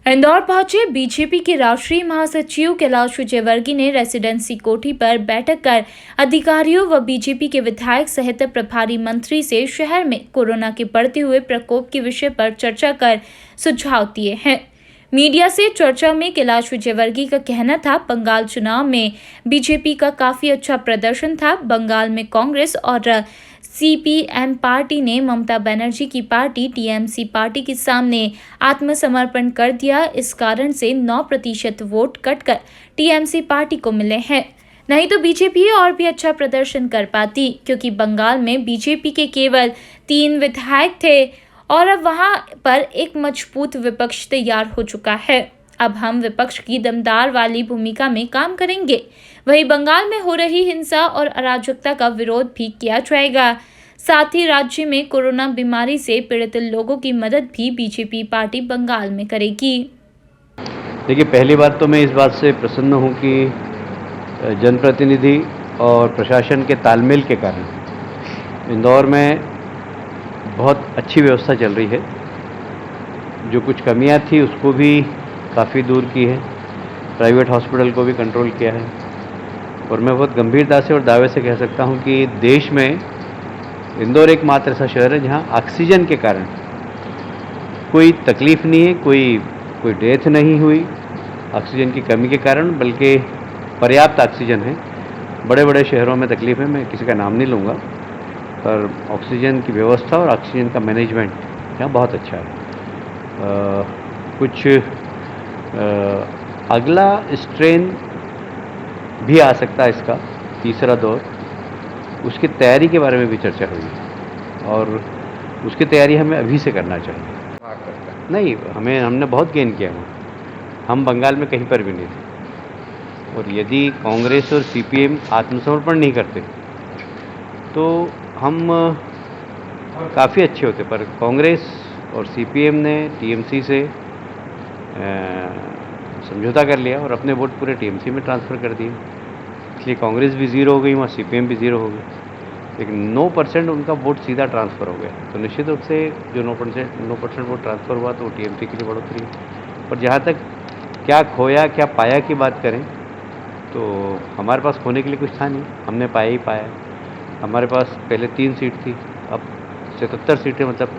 इंदौर पहुंचे बीजेपी के राष्ट्रीय महासचिव कैलाश विजयवर्गीय ने रेसिडेंसी कोठी पर बैठक कर अधिकारियों व बीजेपी के विधायक सहित प्रभारी मंत्री से शहर में कोरोना के बढ़ते हुए प्रकोप के विषय पर चर्चा कर सुझाव दिए हैं। मीडिया से चर्चा में कैलाश विजयवर्गीय का कहना था, बंगाल चुनाव में बीजेपी का काफी अच्छा प्रदर्शन था। बंगाल में कांग्रेस और सीपीएम पार्टी ने ममता बनर्जी की पार्टी टीएमसी पार्टी के सामने आत्मसमर्पण कर दिया। इस कारण से 9% वोट कटकर टीएमसी पार्टी को मिले हैं। नहीं तो बीजेपी और भी अच्छा प्रदर्शन कर पाती, क्योंकि बंगाल में बीजेपी के केवल 3 विधायक थे और अब वहां पर एक मजबूत विपक्ष तैयार हो चुका है। अब हम विपक्ष की दमदार वाली भूमिका में काम करेंगे। वहीं बंगाल में हो रही हिंसा और अराजकता का विरोध भी किया जाएगा। साथ ही राज्य में कोरोना बीमारी से पीड़ित लोगों की मदद भी बीजेपी पार्टी बंगाल में करेगी। देखिए, पहली बात तो मैं इस बात से प्रसन्न हूं कि जनप्रतिनिधि और प्रशासन के तालमेल के कारण इंदौर में बहुत अच्छी व्यवस्था चल रही है। जो कुछ कमियां थी उसको भी काफ़ी दूर की है। प्राइवेट हॉस्पिटल को भी कंट्रोल किया है। और मैं बहुत गंभीरता से और दावे से कह सकता हूं कि देश में इंदौर एकमात्र ऐसा शहर है जहां ऑक्सीजन के कारण कोई तकलीफ नहीं है, कोई डेथ नहीं हुई ऑक्सीजन की कमी के कारण, बल्कि पर्याप्त ऑक्सीजन है। बड़े बड़े शहरों में तकलीफ है, मैं किसी का नाम नहीं लूँगा, पर ऑक्सीजन की व्यवस्था और ऑक्सीजन का मैनेजमेंट यहाँ बहुत अच्छा है। कुछ अगला स्ट्रेन भी आ सकता है, इसका तीसरा दौर, उसकी तैयारी के बारे में भी चर्चा हुई है और उसकी तैयारी हमें अभी से करना चाहिए। नहीं, हमने बहुत गेन किया है। हम बंगाल में कहीं पर भी नहीं थे, और यदि कांग्रेस और सीपीएम आत्मसमर्पण नहीं करते तो हम काफ़ी अच्छे होते, पर कांग्रेस और सीपीएम ने टीएमसी से समझौता कर लिया और अपने वोट पूरे टीएमसी में ट्रांसफ़र कर दिए। इसलिए कांग्रेस भी ज़ीरो हो गई, वहाँ सीपीएम भी ज़ीरो हो गई। लेकिन 9% उनका वोट सीधा ट्रांसफ़र हो गया। तो निश्चित रूप से जो 9% वोट ट्रांसफ़र हुआ तो वो टीएमसी के लिए बढ़ोतरी है। और जहाँ तक क्या खोया क्या पाया की बात करें तो हमारे पास खोने के लिए कुछ था नहीं, हमने पाया ही पाया। हमारे पास पहले 3 सीट थी, अब 77 सीटें, मतलब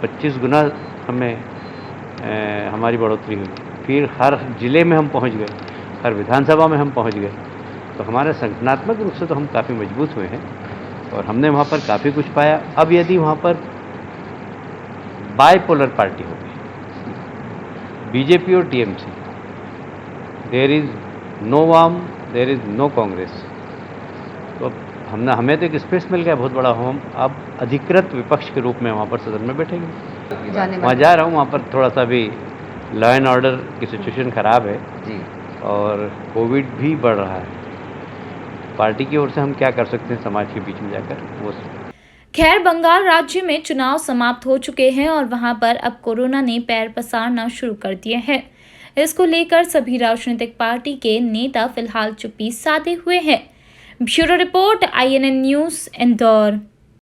25 गुना हमें हमारी बढ़ोतरी हुई। फिर हर जिले में हम पहुंच गए, हर विधानसभा में हम पहुंच गए। तो हमारे संगठनात्मक रूप से तो हम काफ़ी मजबूत हुए हैं और हमने वहाँ पर काफ़ी कुछ पाया। अब यदि वहाँ पर बाइपोलर पार्टी हो गई, बीजेपी और टीएमसी, देयर इज़ नो वाम, देयर इज़ नो कांग्रेस, तो हमें तो एक स्पेस मिल गया बहुत बड़ा। हम अब अधिकृत विपक्ष के रूप में वहाँ पर सदन में बैठेंगे। वहाँ जा रहा हूँ, वहाँ पर थोड़ा सा भी लॉ एंड ऑर्डर की सिचुएशन खराब है जी, और कोविड भी बढ़ रहा है। पार्टी की ओर से हम क्या कर सकते हैं समाज के बीच में जाकर, वो खैर, बंगाल राज्य में चुनाव समाप्त हो चुके हैं और वहां पर अब कोरोना ने पैर पसारना शुरू कर दिए हैं। इसको लेकर सभी राजनीतिक पार्टी के नेता फिलहाल चुप्पी साधे हुए हैं। Bureau report, INN news, Indore.